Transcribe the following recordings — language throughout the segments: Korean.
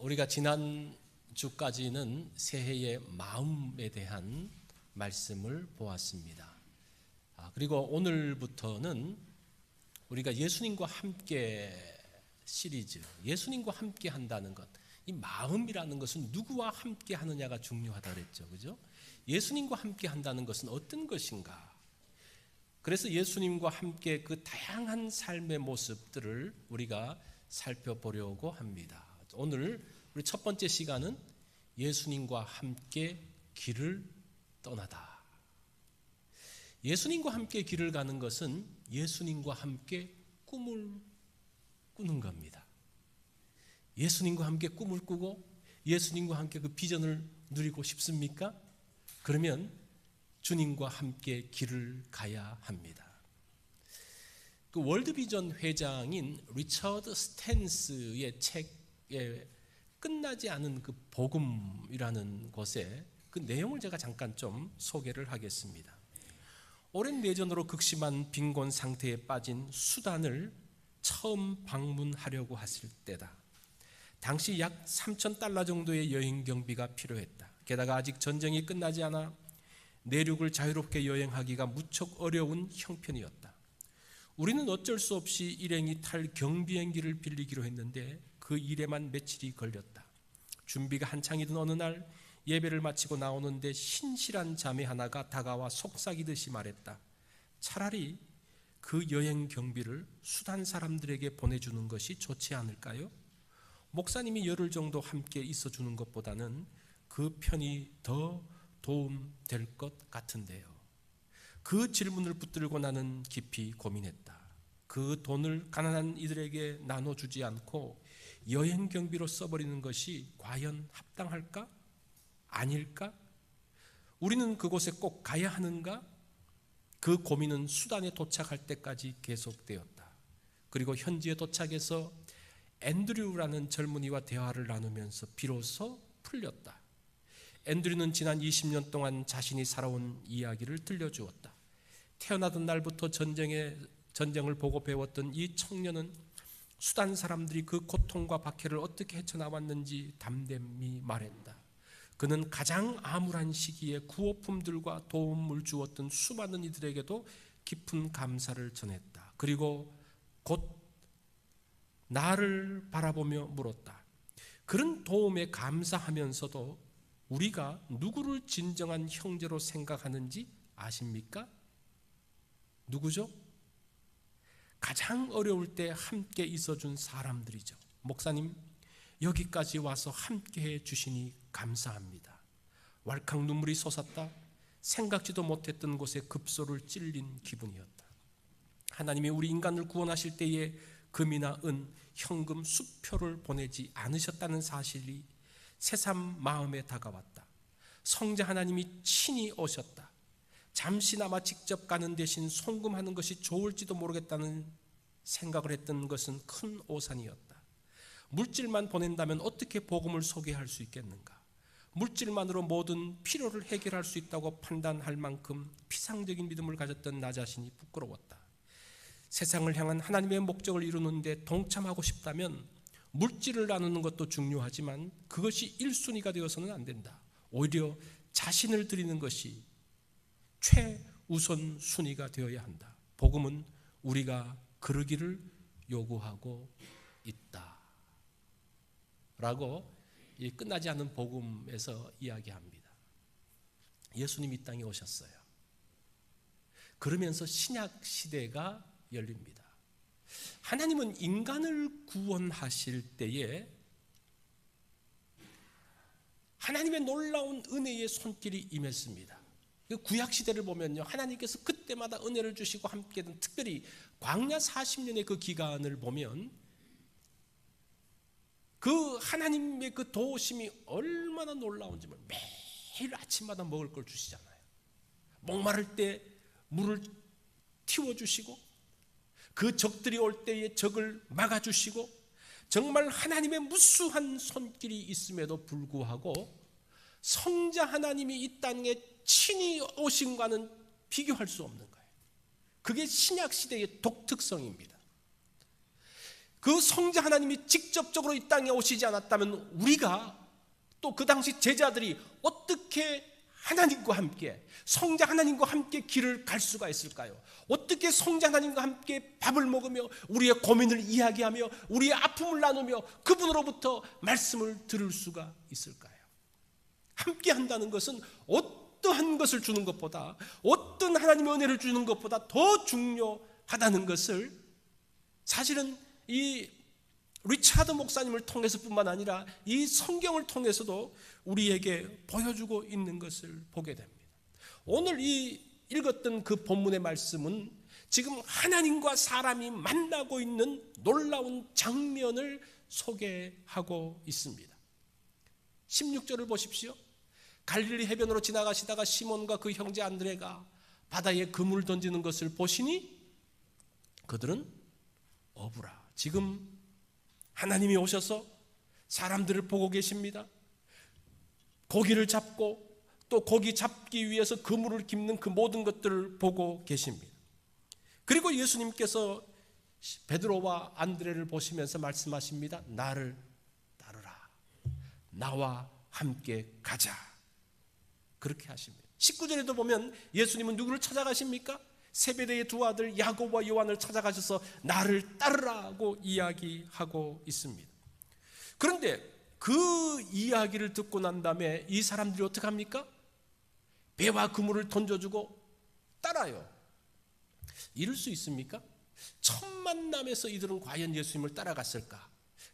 우리가 지난 주까지는 새해의 마음에 대한 말씀을 보았습니다. 그리고 오늘부터는 우리가 예수님과 함께 시리즈, 예수님과 함께 한다는 것, 이 마음이라는 것은 누구와 함께 하느냐가 중요하다 그랬죠, 그죠? 예수님과 함께 한다는 것은 어떤 것인가? 그래서 예수님과 함께 그 다양한 삶의 모습들을 우리가 살펴보려고 합니다. 오늘 우리 첫 번째 시간은 예수님과 함께 길을 떠나다. 예수님과 함께 길을 가는 것은 예수님과 함께 꿈을 꾸는 겁니다. 예수님과 함께 꿈을 꾸고 예수님과 함께 그 비전을 누리고 싶습니까? 그러면 주님과 함께 길을 가야 합니다. 그 월드비전 회장인 리처드 스탠스의 책에 끝나지 않은 그 복음이라는 것에 그 내용을 제가 잠깐 좀 소개를 하겠습니다. 오랜 내전으로 극심한 빈곤 상태에 빠진 수단을 처음 방문하려고 했을 때다. 당시 약 3,000달러 정도의 여행 경비가 필요했다. 게다가 아직 전쟁이 끝나지 않아 내륙을 자유롭게 여행하기가 무척 어려운 형편이었다. 우리는 어쩔 수 없이 일행이 탈 경비행기를 빌리기로 했는데 그 일에만 며칠이 걸렸다. 준비가 한창이던 어느 날 예배를 마치고 나오는데 신실한 자매 하나가 다가와 속삭이듯이 말했다. 차라리 그 여행 경비를 수단 사람들에게 보내주는 것이 좋지 않을까요? 목사님이 열흘 정도 함께 있어주는 것보다는 그 편이 더 도움될 것 같은데요. 그 질문을 붙들고 나는 깊이 고민했다. 그 돈을 가난한 이들에게 나눠주지 않고 여행 경비로 써버리는 것이 과연 합당할까? 아닐까? 우리는 그곳에 꼭 가야 하는가? 그 고민은 수단에 도착할 때까지 계속되었다. 그리고 현지에 도착해서 앤드류라는 젊은이와 대화를 나누면서 비로소 풀렸다. 앤드류는 지난 20년 동안 자신이 살아온 이야기를 들려주었다. 태어나던 날부터 전쟁을 보고 배웠던 이 청년은 수단 사람들이 그 고통과 박해를 어떻게 헤쳐나왔는지 담대히 말한다. 그는 가장 암울한 시기에 구호품들과 도움을 주었던 수많은 이들에게도 깊은 감사를 전했다. 그리고 곧 나를 바라보며 물었다. 그런 도움에 감사하면서도 우리가 누구를 진정한 형제로 생각하는지 아십니까? 누구죠? 가장 어려울 때 함께 있어준 사람들이죠. 목사님, 여기까지 와서 함께해 주시니 감사합니다. 왈칵 눈물이 솟았다. 생각지도 못했던 곳에 급소를 찔린 기분이었다. 하나님이 우리 인간을 구원하실 때에 금이나 은, 현금 수표를 보내지 않으셨다는 사실이 새삼 마음에 다가왔다. 성자 하나님이 친히 오셨다. 잠시나마 직접 가는 대신 송금하는 것이 좋을지도 모르겠다는 생각을 했던 것은 큰 오산이었다. 물질만 보낸다면 어떻게 복음을 소개할 수 있겠는가? 물질만으로 모든 필요를 해결할 수 있다고 판단할 만큼 피상적인 믿음을 가졌던 나 자신이 부끄러웠다. 세상을 향한 하나님의 목적을 이루는 데 동참하고 싶다면 물질을 나누는 것도 중요하지만 그것이 1순위가 되어서는 안 된다. 오히려 자신을 드리는 것이 최우선 순위가 되어야 한다. 복음은 우리가 그러기를 요구하고 있다. 라고 이 끝나지 않은 복음에서 이야기합니다. 예수님이 이 땅에 오셨어요. 그러면서 신약 시대가 열립니다. 하나님은 인간을 구원하실 때에 하나님의 놀라운 은혜의 손길이 임했습니다. 구약 시대를 보면요, 하나님께서 그때마다 은혜를 주시고 함께했던, 특별히 광야 40년의 그 기간을 보면 그 하나님의 그 도우심이 얼마나 놀라운지 매일 아침마다 먹을 걸 주시잖아요. 목마를 때 물을 틔워주시고 그 적들이 올 때에 적을 막아주시고 정말 하나님의 무수한 손길이 있음에도 불구하고 성자 하나님이 이 땅에 친히 오심과는 비교할 수 없는 거예요. 그게 신약 시대의 독특성입니다. 그 성자 하나님이 직접적으로 이 땅에 오시지 않았다면 우리가 또 그 당시 제자들이 어떻게 하나님과 함께, 성자 하나님과 함께 길을 갈 수가 있을까요? 어떻게 성자 하나님과 함께 밥을 먹으며 우리의 고민을 이야기하며 우리의 아픔을 나누며 그분으로부터 말씀을 들을 수가 있을까요? 함께 한다는 것은 어떠한 것을 주는 것보다, 어떤 하나님의 은혜를 주는 것보다 더 중요하다는 것을 사실은 이 리차드 목사님을 통해서뿐만 아니라 이 성경을 통해서도 우리에게 보여주고 있는 것을 보게 됩니다. 오늘 이 읽었던 그 본문의 말씀은 지금 하나님과 사람이 만나고 있는 놀라운 장면을 소개하고 있습니다. 16절을 보십시오. 갈릴리 해변으로 지나가시다가 시몬과 그 형제 안드레가 바다에 그물을 던지는 것을 보시니 그들은 어부라. 지금 하나님이 오셔서 사람들을 보고 계십니다. 고기를 잡고 또 고기 잡기 위해서 그물을 깁는 그 모든 것들을 보고 계십니다. 그리고 예수님께서 베드로와 안드레를 보시면서 말씀하십니다. 나를 따르라. 나와 함께 가자. 그렇게 하십니다. 19절에도 보면 예수님은 누구를 찾아가십니까? 세베대의 두 아들 야고보와 요한을 찾아가셔서 나를 따르라고 이야기하고 있습니다. 그런데 그 이야기를 듣고 난 다음에 이 사람들이 어떻게 합니까? 배와 그물을 던져주고 따라요. 이럴 수 있습니까? 첫 만남에서 이들은 과연 예수님을 따라갔을까?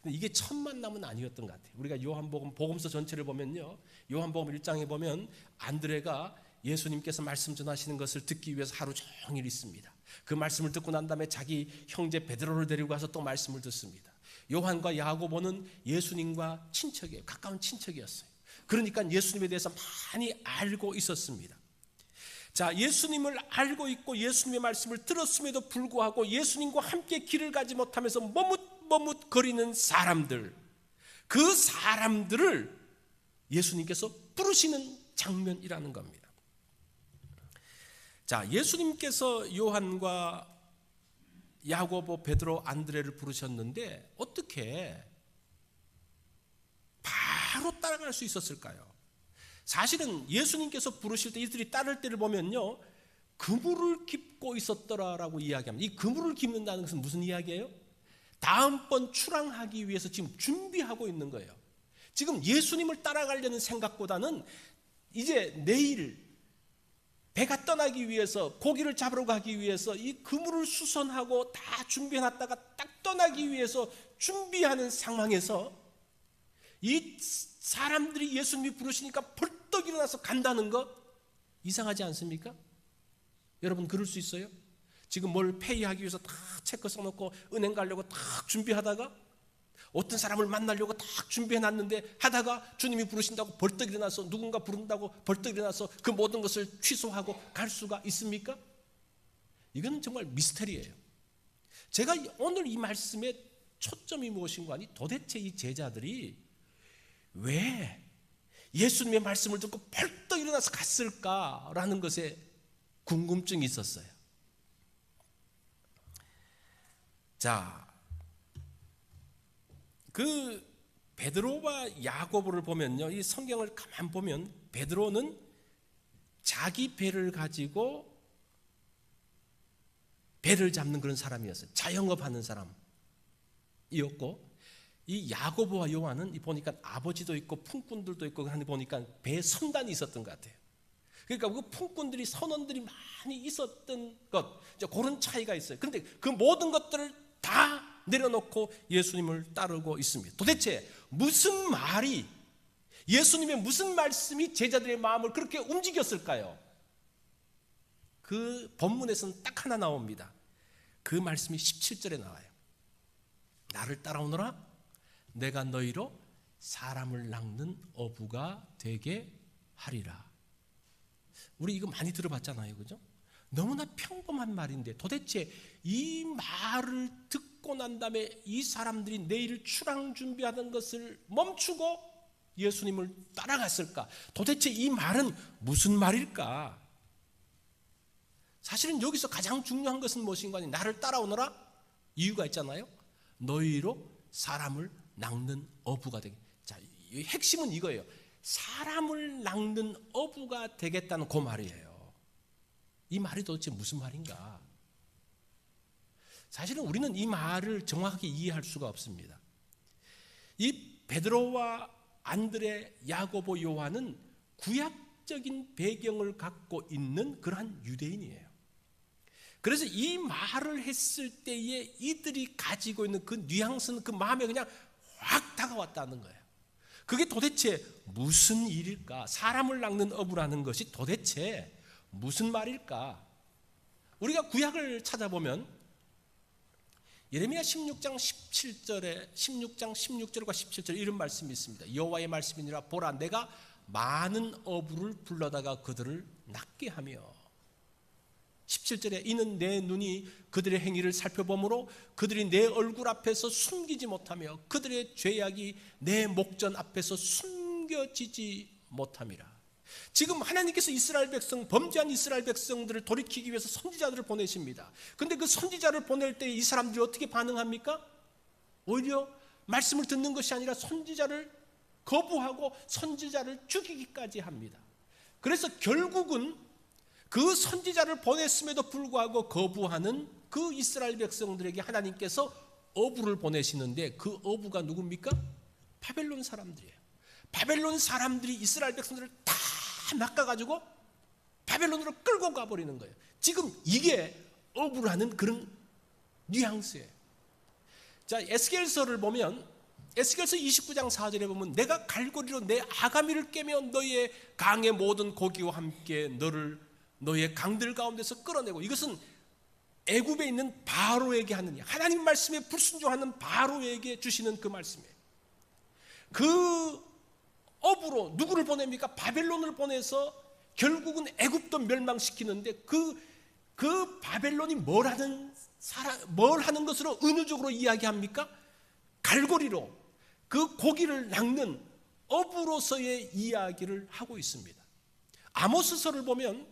이게 첫 만남은 아니었던 것 같아요. 우리가 요한복음 복음서 전체를 보면요, 요한복음 1장에 보면 안드레가 예수님께서 말씀 전하시는 것을 듣기 위해서 하루 종일 있습니다. 그 말씀을 듣고 난 다음에 자기 형제 베드로를 데리고 가서 또 말씀을 듣습니다. 요한과 야고보는 예수님과 친척이에요. 가까운 친척이었어요. 그러니까 예수님에 대해서 많이 알고 있었습니다. 자, 예수님을 알고 있고 예수님의 말씀을 들었음에도 불구하고 예수님과 함께 길을 가지 못하면서 머뭇거리는 사람들, 그 사람들을 예수님께서 부르시는 장면이라는 겁니다. 자, 예수님께서 요한과 야고보, 베드로, 안드레를 부르셨는데 어떻게 바로 따라갈 수 있었을까요? 사실은 예수님께서 부르실 때 이들이 따를 때를 보면요, 그물을 깁고 있었더라라고 이야기합니다. 이 그물을 깁는다는 것은 무슨 이야기예요? 다음번 출항하기 위해서 지금 준비하고 있는 거예요. 지금 예수님을 따라가려는 생각보다는 이제 내일 배가 떠나기 위해서, 고기를 잡으러 가기 위해서 이 그물을 수선하고 다 준비해놨다가 딱 떠나기 위해서 준비하는 상황에서 이 사람들이 예수님이 부르시니까 벌떡 일어나서 간다는 거 이상하지 않습니까? 여러분, 그럴 수 있어요? 지금 뭘 페이하기 위해서 다 체크 써놓고 은행 가려고 딱 준비하다가 어떤 사람을 만나려고 딱 준비해놨는데 하다가 주님이 부르신다고 벌떡 일어나서, 누군가 부른다고 벌떡 일어나서 그 모든 것을 취소하고 갈 수가 있습니까? 이건 정말 미스터리예요. 제가 오늘 이 말씀의 초점이 무엇인가 하니 도대체 이 제자들이 왜 예수님의 말씀을 듣고 벌떡 일어나서 갔을까라는 것에 궁금증이 있었어요. 자, 그 베드로와 야고보를 보면요, 이 성경을 가만 보면 베드로는 자기 배를 가지고 배를 잡는 그런 사람이었어요. 자영업하는 사람이었고, 이 야고보와 요한은 보니까 아버지도 있고 품꾼들도 있고 하는 보니까 배에 선단이 있었던 것 같아요. 그러니까 그 품꾼들이, 선원들이 많이 있었던 것, 그런 차이가 있어요. 그런데 그 모든 것들을 다 내려놓고 예수님을 따르고 있습니다. 도대체 무슨 말이, 예수님의 무슨 말씀이 제자들의 마음을 그렇게 움직였을까요? 그 본문에서는 딱 하나 나옵니다. 그 말씀이 17절에 나와요. 나를 따라오너라, 내가 너희로 사람을 낚는 어부가 되게 하리라. 우리 이거 많이 들어봤잖아요, 그죠? 너무나 평범한 말인데 도대체 이 말을 듣고 난 다음에 이 사람들이 내일 출항 준비하던 것을 멈추고 예수님을 따라갔을까? 도대체 이 말은 무슨 말일까? 사실은 여기서 가장 중요한 것은 무엇인가 하니 나를 따라오너라? 이유가 있잖아요. 너희로 사람을 낚는 어부가 되게. 자, 이 핵심은 이거예요. 사람을 낚는 어부가 되겠다는 그 말이에요. 이 말이 도대체 무슨 말인가? 사실은 우리는 이 말을 정확하게 이해할 수가 없습니다. 이 베드로와 안드레, 야고보, 요한은 구약적인 배경을 갖고 있는 그러한 유대인이에요. 그래서 이 말을 했을 때에 이들이 가지고 있는 그 뉘앙스는 그 마음에 그냥 확 다가왔다는 거예요. 그게 도대체 무슨 일일까? 사람을 낚는 어부라는 것이 도대체 무슨 말일까? 우리가 구약을 찾아보면 예레미야 16장 16장 16절과 17절에 이런 말씀이 있습니다. 여호와의 말씀이니라. 보라, 내가 많은 어부를 불러다가 그들을 낚게 하며. 17절에 이는 내 눈이 그들의 행위를 살펴보므로 그들이 내 얼굴 앞에서 숨기지 못하며 그들의 죄악이 내 목전 앞에서 숨겨지지 못함이라. 지금 하나님께서 이스라엘 백성, 범죄한 이스라엘 백성들을 돌이키기 위해서 선지자들을 보내십니다. 그런데 그 선지자를 보낼 때 이 사람들이 어떻게 반응합니까? 오히려 말씀을 듣는 것이 아니라 선지자를 거부하고 선지자를 죽이기까지 합니다. 그래서 결국은 그 선지자를 보냈음에도 불구하고 거부하는 그 이스라엘 백성들에게 하나님께서 어부를 보내시는데 그 어부가 누굽니까? 바벨론 사람들이에요. 바벨론 사람들이 이스라엘 백성들을 다 낚아가지고 바벨론으로 끌고 가버리는 거예요. 지금 이게 어부라는 그런 뉘앙스예요. 자, 에스겔서를 보면 에스겔서 29장 4절에 보면 내가 갈고리로 내 아가미를 깨며 너희의 강의 모든 고기와 함께 너희의 강들 가운데서 끌어내고, 이것은 애굽에 있는 바로에게 하는, 하나님 말씀에 불순종하는 바로에게 주시는 그 말씀이에요. 그 어부로 누구를 보냅니까? 바벨론을 보내서 결국은 애굽도 멸망시키는데 그 바벨론이 뭘 하는 것으로 은유적으로 이야기합니까? 갈고리로 그 고기를 낚는 어부로서의 이야기를 하고 있습니다. 아모스서를 보면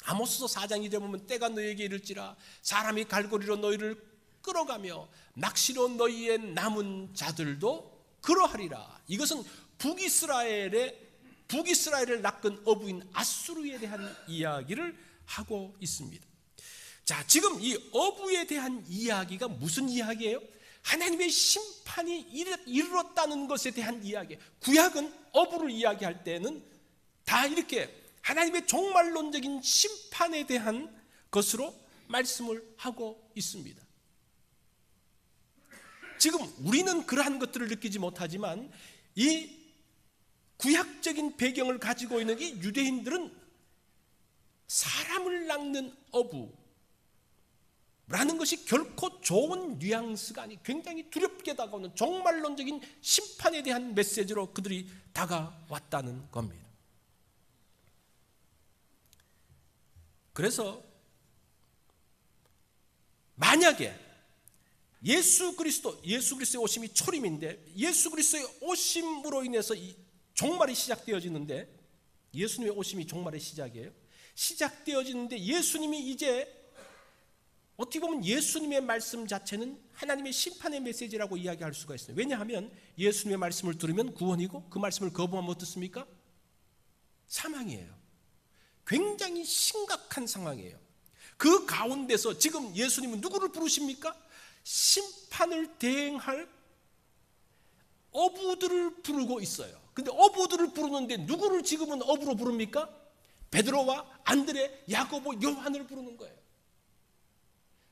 아모스서 4장 2절에 보면 때가 너희에게 이를지라 사람이 갈고리로 너희를 끌어가며 낚시로 너희의 남은 자들도 그러하리라. 이것은 북이스라엘을 낚은 어부인 아수르에 대한 이야기를 하고 있습니다. 자, 지금 이 어부에 대한 이야기가 무슨 이야기예요? 하나님의 심판이 이르렀다는 것에 대한 이야기. 구약은 어부를 이야기할 때는 다 이렇게 하나님의 종말론적인 심판에 대한 것으로 말씀을 하고 있습니다. 지금 우리는 그러한 것들을 느끼지 못하지만 이 구약적인 배경을 가지고 있는 이 유대인들은 사람을 낚는 어부라는 것이 결코 좋은 뉘앙스가 아니, 굉장히 두렵게 다가오는 종말론적인 심판에 대한 메시지로 그들이 다가왔다는 겁니다. 그래서 만약에 예수 그리스도의 오심이 초림인데 예수 그리스도의 오심으로 인해서 이 종말이 시작되어지는데, 예수님의 오심이 종말의 시작이에요. 시작되어지는데 예수님이 이제 어떻게 보면 예수님의 말씀 자체는 하나님의 심판의 메시지라고 이야기할 수가 있어요. 왜냐하면 예수님의 말씀을 들으면 구원이고 그 말씀을 거부하면 어떻습니까? 사망이에요. 굉장히 심각한 상황이에요. 그 가운데서 지금 예수님은 누구를 부르십니까? 심판을 대행할 어부들을 부르고 있어요. 근데 어부들을 부르는데 누구를 지금은 어부로 부릅니까? 베드로와 안드레, 야고보, 요한을 부르는 거예요.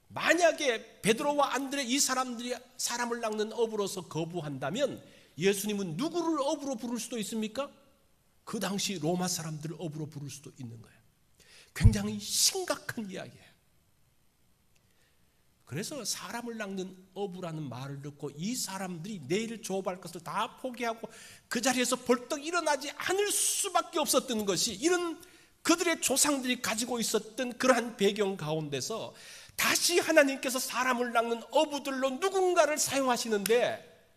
만약에 베드로와 안드레 이 사람들이 사람을 낚는 어부로서 거부한다면 예수님은 누구를 어부로 부를 수도 있습니까? 그 당시 로마 사람들을 어부로 부를 수도 있는 거예요. 굉장히 심각한 이야기예요. 그래서 사람을 낚는 어부라는 말을 듣고 이 사람들이 내일 조업할 것을 다 포기하고 그 자리에서 벌떡 일어나지 않을 수밖에 없었던 것이, 이런 그들의 조상들이 가지고 있었던 그러한 배경 가운데서 다시 하나님께서 사람을 낚는 어부들로 누군가를 사용하시는데,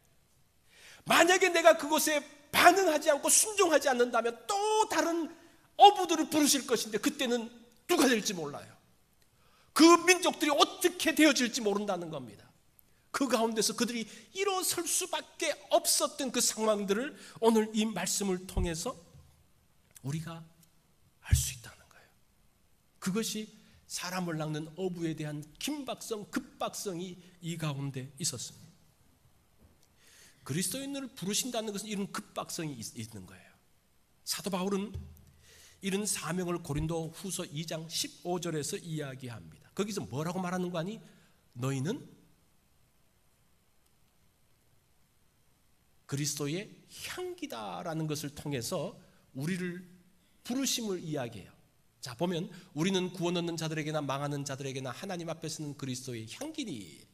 만약에 내가 그곳에 반응하지 않고 순종하지 않는다면 또 다른 어부들을 부르실 것인데 그때는 누가 될지 몰라요. 그 민족들이 어떻게 되어질지 모른다는 겁니다. 그 가운데서 그들이 일어설 수밖에 없었던 그 상황들을 오늘 이 말씀을 통해서 우리가 알 수 있다는 거예요. 그것이 사람을 낚는 어부에 대한 긴박성, 급박성이 이 가운데 있었습니다. 그리스도인을 부르신다는 것은 이런 급박성이 있는 거예요. 사도 바울은 이런 사명을 고린도 후서 2장 15절에서 이야기합니다. 거기서 뭐라고 말하는 거 아니? 너희는 그리스도의 향기다라는 것을 통해서 우리를 부르심을 이야기해요. 자, 보면 우리는 구원 얻는 자들에게나 망하는 자들에게나 하나님 앞에서는 그리스도의 향기니.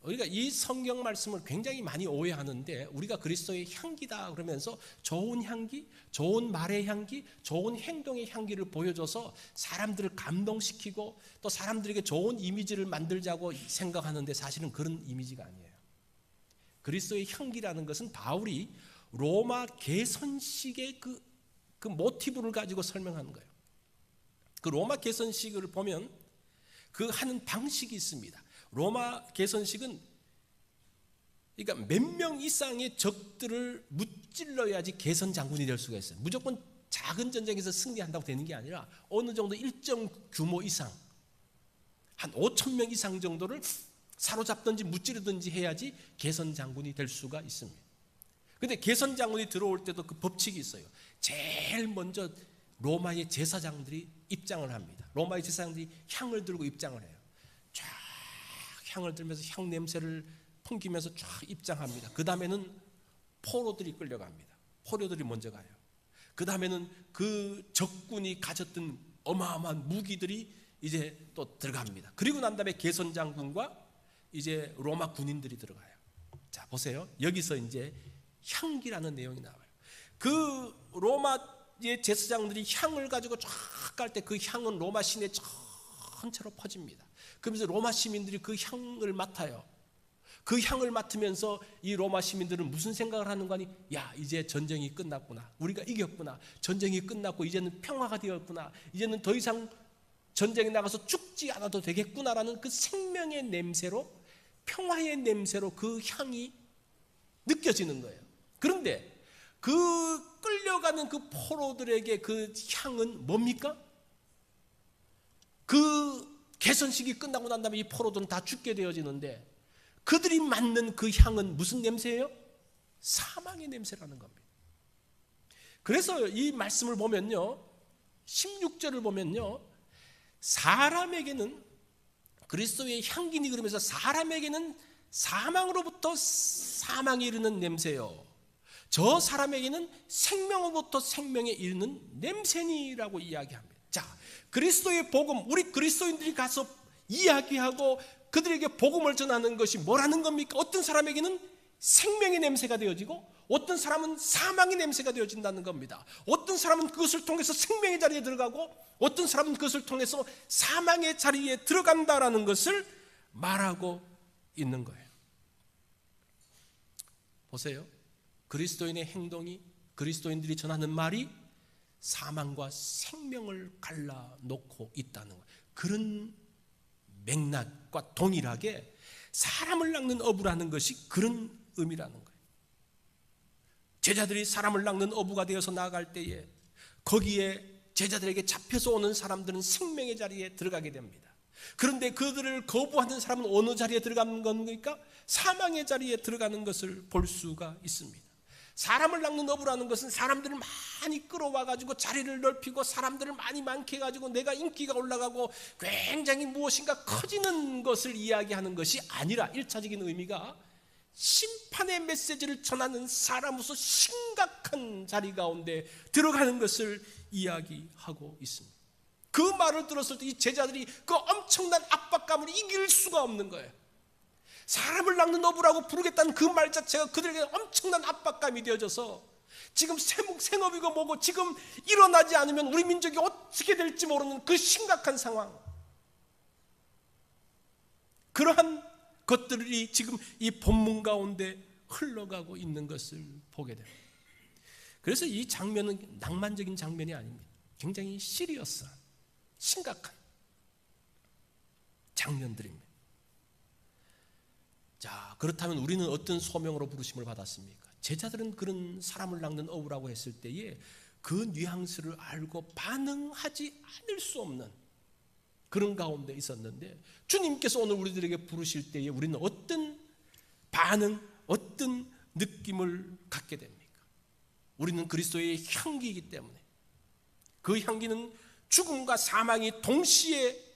우리가 이 성경 말씀을 굉장히 많이 오해하는데, 우리가 그리스도의 향기다 그러면서 좋은 향기, 좋은 말의 향기, 좋은 행동의 향기를 보여줘서 사람들을 감동시키고 또 사람들에게 좋은 이미지를 만들자고 생각하는데, 사실은 그런 이미지가 아니에요. 그리스도의 향기라는 것은 바울이 로마 개선식의 그 모티브를 가지고 설명하는 거예요. 그 로마 개선식을 보면 그 하는 방식이 있습니다. 로마 개선식은 그러니까 몇 명 이상의 적들을 무찔러야지 개선 장군이 될 수가 있어요. 무조건 작은 전쟁에서 승리한다고 되는 게 아니라 어느 정도 일정 규모 이상, 한 5천 명 이상 정도를 사로잡든지 무찌르든지 해야지 개선 장군이 될 수가 있습니다. 그런데 개선 장군이 들어올 때도 그 법칙이 있어요. 제일 먼저 로마의 제사장들이 입장을 합니다. 로마의 제사장들이 향을 들고 입장을 해요. 쫙 향을 들면서 향 냄새를 풍기면서 쫙 입장합니다. 그 다음에는 포로들이 끌려갑니다. 포로들이 먼저 가요. 그 다음에는 그 적군이 가졌던 어마어마한 무기들이 이제 또 들어갑니다. 그리고 난 다음에 개선 장군과 이제 로마 군인들이 들어가요. 자, 보세요. 여기서 이제 향기라는 내용이 나와요. 그 로마의 제사장들이 향을 가지고 쫙 갈 때 그 향은 로마 시내 전체로 퍼집니다. 그러면서 로마 시민들이 그 향을 맡아요. 그 향을 맡으면서 이 로마 시민들은 무슨 생각을 하는 거니? 야, 이제 전쟁이 끝났구나. 우리가 이겼구나. 전쟁이 끝났고 이제는 평화가 되었구나. 이제는 더 이상 전쟁에 나가서 죽지 않아도 되겠구나라는 그 생명의 냄새로, 평화의 냄새로 그 향이 느껴지는 거예요. 그런데 그 끌려가는 그 포로들에게 그 향은 뭡니까? 그 개선식이 끝나고 난 다음에 이 포로들은 다 죽게 되어지는데, 그들이 맡는 그 향은 무슨 냄새예요? 사망의 냄새라는 겁니다. 그래서 이 말씀을 보면요, 16절을 보면요, 사람에게는 그리스도의 향기니 그러면서 사람에게는 사망으로부터 사망에 이르는 냄새요, 저 사람에게는 생명으로부터 생명에 이르는 냄새니라고 이야기합니다. 자, 그리스도의 복음, 우리 그리스도인들이 가서 이야기하고 그들에게 복음을 전하는 것이 뭐라는 겁니까? 어떤 사람에게는 생명의 냄새가 되어지고 어떤 사람은 사망의 냄새가 되어진다는 겁니다. 어떤 사람은 그것을 통해서 생명의 자리에 들어가고 어떤 사람은 그것을 통해서 사망의 자리에 들어간다라는 것을 말하고 있는 거예요. 보세요. 그리스도인의 행동이, 그리스도인들이 전하는 말이 사망과 생명을 갈라놓고 있다는 거예요. 그런 맥락과 동일하게 사람을 낚는 어부라는 것이 그런 의미라는 거예요. 제자들이 사람을 낚는 어부가 되어서 나아갈 때에 거기에 제자들에게 잡혀서 오는 사람들은 생명의 자리에 들어가게 됩니다. 그런데 그들을 거부하는 사람은 어느 자리에 들어가는 겁니까? 사망의 자리에 들어가는 것을 볼 수가 있습니다. 사람을 낚는 어부라는 것은 사람들을 많이 끌어와가지고 자리를 넓히고 사람들을 많게 해가지고 내가 인기가 올라가고 굉장히 무엇인가 커지는 것을 이야기하는 것이 아니라 1차적인 의미가 심판의 메시지를 전하는 사람으로서 심각한 자리 가운데 들어가는 것을 이야기하고 있습니다. 그 말을 들었을 때 이 제자들이 그 엄청난 압박감을 이길 수가 없는 거예요. 사람을 낚는 어부라고 부르겠다는 그 말 자체가 그들에게 엄청난 압박감이 되어져서 지금 생업이고 뭐고 지금 일어나지 않으면 우리 민족이 어떻게 될지 모르는 그 심각한 상황, 그러한 것들이 지금 이 본문 가운데 흘러가고 있는 것을 보게 됩니다. 그래서 이 장면은 낭만적인 장면이 아닙니다. 굉장히 시리어스한, 심각한 장면들입니다. 자, 그렇다면 우리는 어떤 소명으로 부르심을 받았습니까? 제자들은 그런 사람을 낚는 어부라고 했을 때에 그 뉘앙스를 알고 반응하지 않을 수 없는 그런 가운데 있었는데, 주님께서 오늘 우리들에게 부르실 때에 우리는 어떤 반응, 어떤 느낌을 갖게 됩니까? 우리는 그리스도의 향기이기 때문에, 그 향기는 죽음과 사망이 동시에,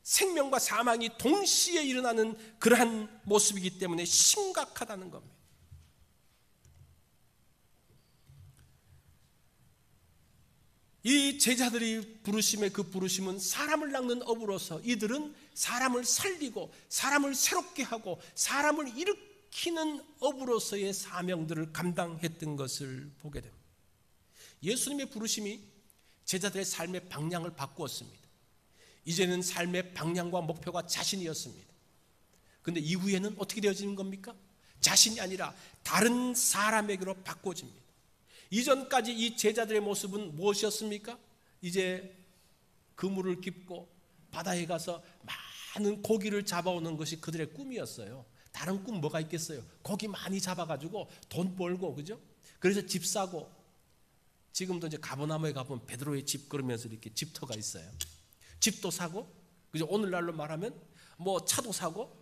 생명과 사망이 동시에 일어나는 그러한 모습이기 때문에 심각하다는 겁니다. 이 제자들이 부르심의 그 부르심은 사람을 낚는 어부로서 이들은 사람을 살리고 사람을 새롭게 하고 사람을 일으키는 어부로서의 사명들을 감당했던 것을 보게 됩니다. 예수님의 부르심이 제자들의 삶의 방향을 바꾸었습니다. 이제는 삶의 방향과 목표가 자신이었습니다. 그런데 이후에는 어떻게 되어지는 겁니까? 자신이 아니라 다른 사람에게로 바꿔집니다. 이전까지 이 제자들의 모습은 무엇이었습니까? 이제 그물을 깁고 바다에 가서 많은 고기를 잡아오는 것이 그들의 꿈이었어요. 다른 꿈 뭐가 있겠어요? 고기 많이 잡아가지고 돈 벌고, 그죠? 그래서 집 사고, 지금도 이제 가버나움에 가보면 베드로의 집 그러면서 이렇게 집터가 있어요. 집도 사고, 그죠? 오늘날로 말하면 뭐 차도 사고,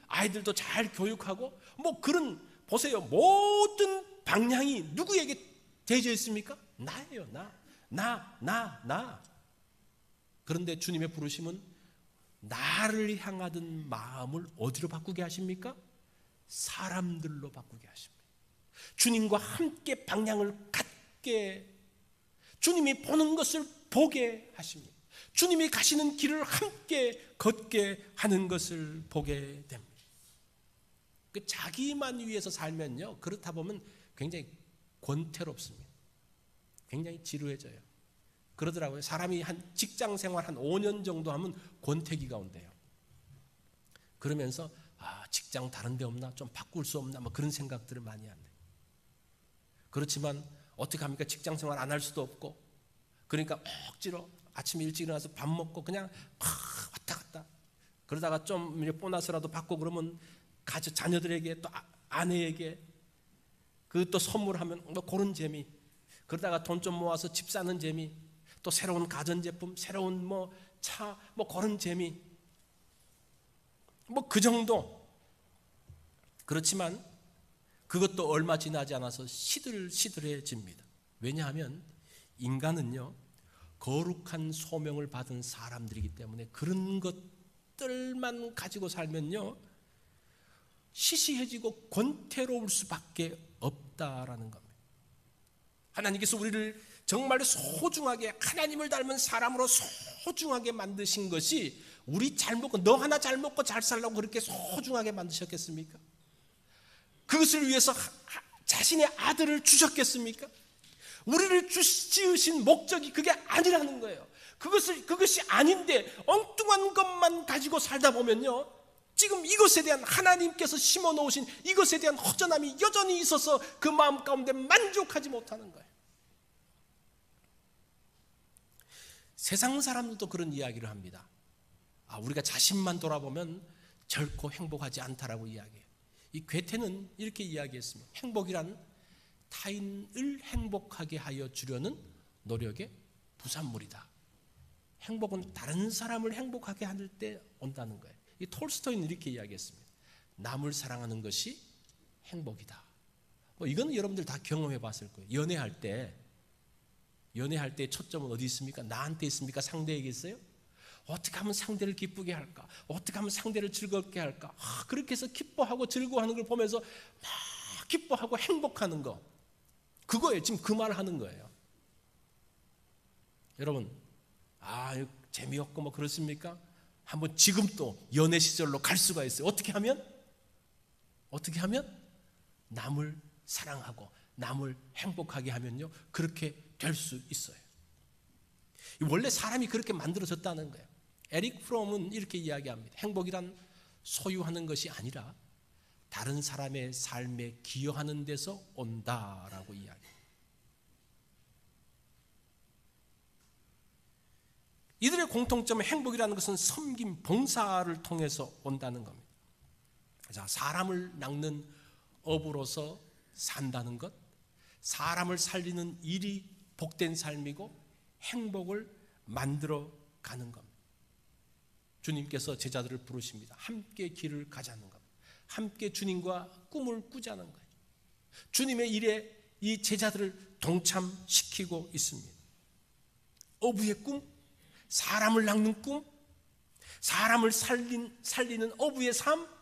아이들도 잘 교육하고, 뭐 그런, 보세요. 모든 방향이 누구에게 대져 있습니까? 나예요. 나. 그런데 주님의 부르심은 나를 향하던 마음을 어디로 바꾸게 하십니까? 사람들로 바꾸게 하십니다. 주님과 함께 방향을 갖게, 주님이 보는 것을 보게 하십니다. 주님이 가시는 길을 함께 걷게 하는 것을 보게 됩니다. 그 자기만 위해서 살면요, 그렇다 보면 굉장히 권태롭습니다. 굉장히 지루해져요. 그러더라고요. 사람이 한 직장 생활 한 5년 정도 하면 권태기가 온대요. 그러면서 직장 다른 데 없나? 좀 바꿀 수 없나? 뭐 그런 생각들을 많이 한대요. 그렇지만 어떻게 합니까? 직장 생활 안 할 수도 없고, 그러니까 억지로 아침에 일찍 일어나서 밥 먹고 그냥 왔다 갔다. 그러다가 좀 보너스라도 받고 그러면 자녀들에게 또 아내에게 그 또 선물하면 뭐 그런 재미. 그러다가 돈 좀 모아서 집 사는 재미. 또 새로운 가전제품, 새로운 뭐 차, 뭐 그런 재미. 뭐 그 정도. 그렇지만 그것도 얼마 지나지 않아서 시들시들해집니다. 왜냐하면 인간은요, 거룩한 소명을 받은 사람들이기 때문에 그런 것들만 가지고 살면요, 시시해지고 권태로울 수밖에 없다라는 겁니다. 하나님께서 우리를 정말 소중하게, 하나님을 닮은 사람으로 소중하게 만드신 것이 우리 잘 먹고, 너 하나 잘 먹고 잘 살라고 그렇게 소중하게 만드셨겠습니까? 그것을 위해서 자신의 아들을 주셨겠습니까? 우리를 지으신 목적이 그게 아니라는 거예요. 그것이 아닌데 엉뚱한 것만 가지고 살다 보면요, 지금 이것에 대한, 하나님께서 심어 놓으신 이것에 대한 허전함이 여전히 있어서 그 마음 가운데 만족하지 못하는 거예요. 세상 사람들도 그런 이야기를 합니다. 우리가 자신만 돌아보면 결코 행복하지 않다라고 이야기해요. 이 괴테는 이렇게 이야기했습니다. 행복이란 타인을 행복하게 하여 주려는 노력의 부산물이다. 행복은 다른 사람을 행복하게 할 때 온다는 거예요. 이 톨스토이는 이렇게 이야기했습니다. 남을 사랑하는 것이 행복이다. 뭐 이건 여러분들 다 경험해 봤을 거예요. 연애할 때 초점은 어디 있습니까? 나한테 있습니까? 상대에게 있어요? 어떻게 하면 상대를 기쁘게 할까? 어떻게 하면 상대를 즐겁게 할까? 그렇게 해서 기뻐하고 즐거워하는 걸 보면서 막 기뻐하고 행복하는 거, 그거예요. 지금 그 말 하는 거예요. 여러분, 재미없고 뭐 그렇습니까? 한번 지금 또 연애 시절로 갈 수가 있어요. 어떻게 하면 남을 사랑하고 남을 행복하게 하면요, 그렇게 될 수 있어요. 원래 사람이 그렇게 만들어졌다는 거예요. 에릭 프롬은 이렇게 이야기합니다. 행복이란 소유하는 것이 아니라 다른 사람의 삶에 기여하는 데서 온다라고 이야기해요. 이들의 공통점은 행복이라는 것은 섬김, 봉사를 통해서 온다는 겁니다. 자, 사람을 낚는 업으로서 산다는 것, 사람을 살리는 일이 복된 삶이고 행복을 만들어 가는 겁니다. 주님께서 제자들을 부르십니다. 함께 길을 가자는 겁니다. 함께 주님과 꿈을 꾸자는 거예요. 주님의 일에 이 제자들을 동참시키고 있습니다. 어부의 꿈, 사람을 낚는 꿈, 사람을 살리는 어부의 삶,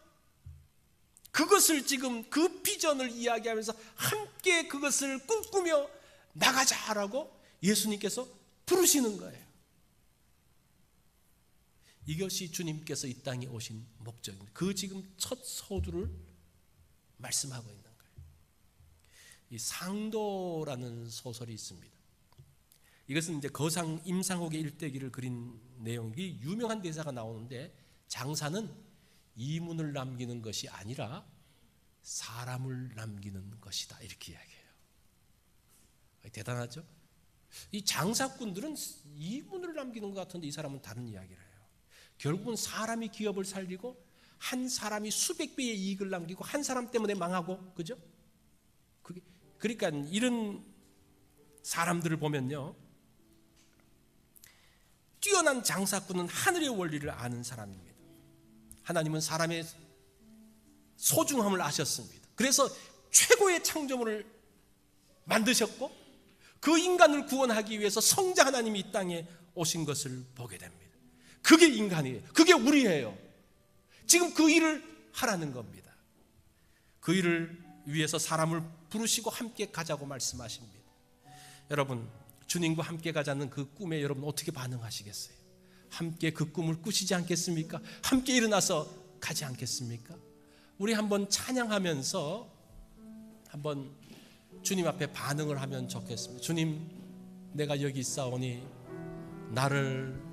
그것을 지금 그 비전을 이야기하면서 함께 그것을 꿈꾸며 나가자라고 예수님께서 부르시는 거예요. 이것이 주님께서 이 땅에 오신 목적입니다. 그 지금 첫 서두를 말씀하고 있는 거예요. 이 상도라는 소설이 있습니다. 이것은 이제 거상 임상옥의 일대기를 그린 내용이 유명한 대사가 나오는데, 장사는 이문을 남기는 것이 아니라 사람을 남기는 것이다, 이렇게 이야기해요. 대단하죠? 이 장사꾼들은 이문을 남기는 것 같은데 이 사람은 다른 이야기를 해요. 결국은 사람이 기업을 살리고 한 사람이 수백 배의 이익을 남기고 한 사람 때문에 망하고, 그죠? 그러니까 이런 사람들을 보면요, 뛰어난 장사꾼은 하늘의 원리를 아는 사람입니다. 하나님은 사람의 소중함을 아셨습니다. 그래서 최고의 창조물을 만드셨고 그 인간을 구원하기 위해서 성자 하나님이 이 땅에 오신 것을 보게 됩니다. 그게 인간이에요. 그게 우리예요. 지금 그 일을 하라는 겁니다. 그 일을 위해서 사람을 부르시고 함께 가자고 말씀하십니다. 여러분, 주님과 함께 가자는 그 꿈에 여러분 어떻게 반응하시겠어요? 함께 그 꿈을 꾸시지 않겠습니까? 함께 일어나서 가지 않겠습니까? 우리 한번 찬양하면서 한번 주님 앞에 반응을 하면 좋겠습니다. 주님, 내가 여기 있사오니 나를